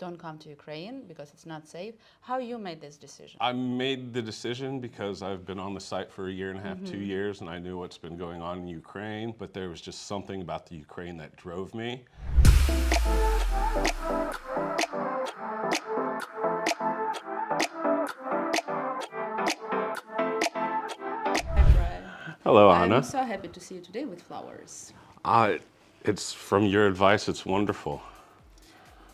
don't come to Ukraine because it's not safe. How you made this decision? I made the decision because I've been on the site for a year and a half, 2 years, and I knew what's been going on in Ukraine, but there was just something about the Ukraine that drove me. Hello, Anna. I'm so happy to see you today with flowers. It's from your advice, it's wonderful.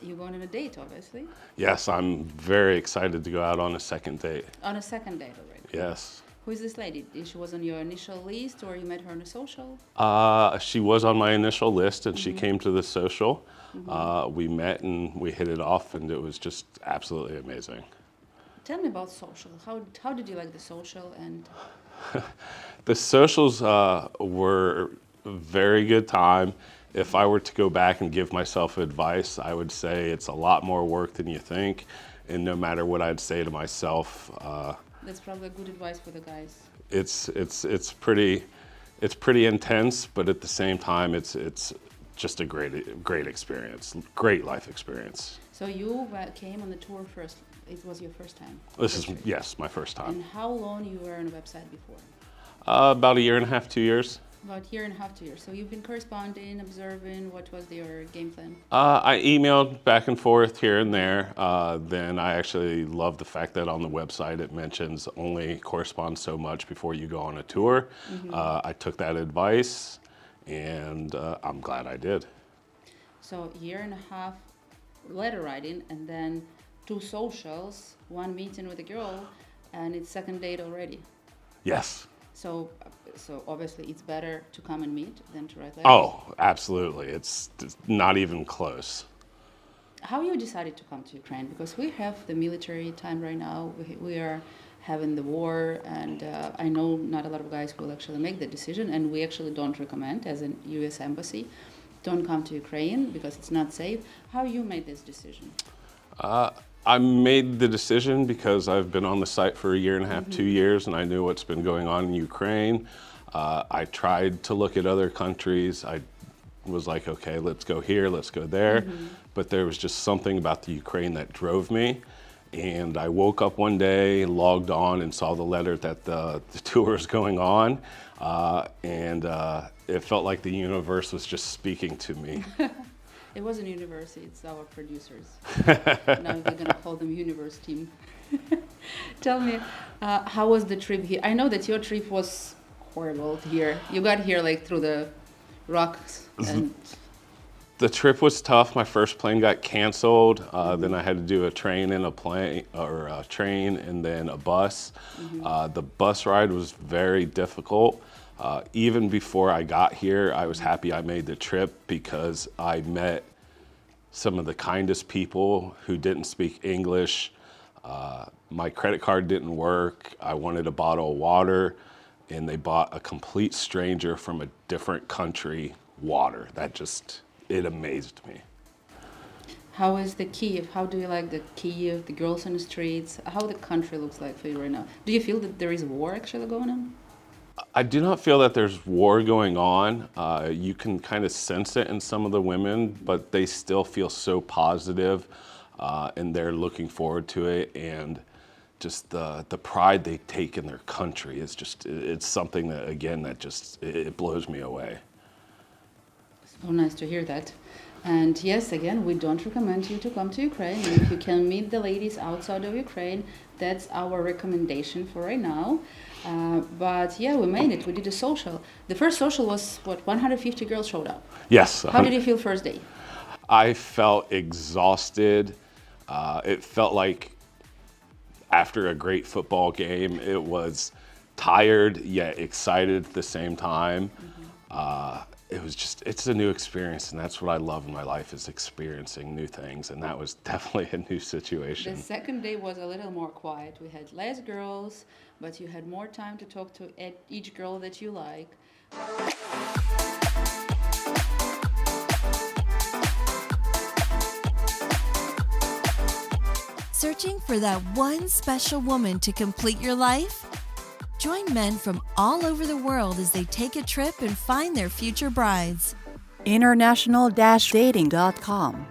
You're going on a date, obviously. Yes, I'm very excited to go out on a second date. On a second date already? Yes. Who is this lady? She was on your initial list or you met her on a social? She was on my initial list and she came to the social. We met and we hit it off and it was just absolutely amazing. Tell me about social. How did you like the social? And The socials were a very good time. If I were to go back and give myself advice, I would say it's a lot more work than you think. And no matter what I'd say to myself, that's probably good advice for the guys. it's pretty intense, but at the same time, it's just a great experience, great life experience. So you came on the tour first. It was your first time? Yes, my first time. And how long you were on the website before? About a year and a half, 2 years. About a year and a half, 2 years. So you've been corresponding, observing. What was your game plan? I emailed back and forth here and there. Then I actually love the fact that on the website it mentions only correspond so much before you go on a tour. I took that advice and I'm glad I did. So year and a half letter writing and then 2 socials, 1 meeting with a girl, and it's second date already. Yes. So obviously it's better to come and meet than to write letters. Oh, absolutely. It's not even close. How you decided to come to Ukraine? Because we have the military time right now. We are having the war, and I know not a lot of guys will actually make the decision, and we actually don't recommend as a U.S. embassy, don't come to Ukraine because it's not safe. How you made this decision? I made the decision because I've been on the site for a year and a half, 2 years, and I knew what's been going on in Ukraine. I tried to look at other countries. I was like, okay, let's go here, let's go there. But there was just something about the Ukraine that drove me. And I woke up one day, logged on, and saw the letter that the tour is going on. And it felt like the universe was just speaking to me. It wasn't university, it's our producers. Now we're gonna call them universe team. Tell me, how was the trip here? I know that your trip was horrible here. You got here like through the rocks and... The trip was tough. My first plane got canceled. Then I had to do a train and a train and then a bus. The bus ride was very difficult. Even before I got here, I was happy I made the trip because I met some of the kindest people who didn't speak English. My credit card didn't work. I wanted a bottle of water, and they bought a complete stranger from a different country water. It amazed me. How is the Kyiv? How do you like the Kyiv, the girls on the streets? How the country looks like for you right now? Do you feel that there is war actually going on? I do not feel that there's war going on. You can kind of sense it in some of the women, but they still feel so positive, and they're looking forward to it. And just the pride they take in their country is it's something that, again, it blows me away. So nice to hear that. And yes, again, we don't recommend you to come to Ukraine. And if you can meet the ladies outside of Ukraine, that's our recommendation for right now. But yeah, we made it. We did a social. The first social was, 150 girls showed up. Yes. How did you feel first day? I felt exhausted. It felt like after a great football game, it was tired yet excited at the same time. It's a new experience, and that's what I love in my life, is experiencing new things, and that was definitely a new situation. The second day was a little more quiet. We had less girls, but you had more time to talk to each girl that you like. Searching for that one special woman to complete your life? Join men from all over the world as they take a trip and find their future brides. International-dating.com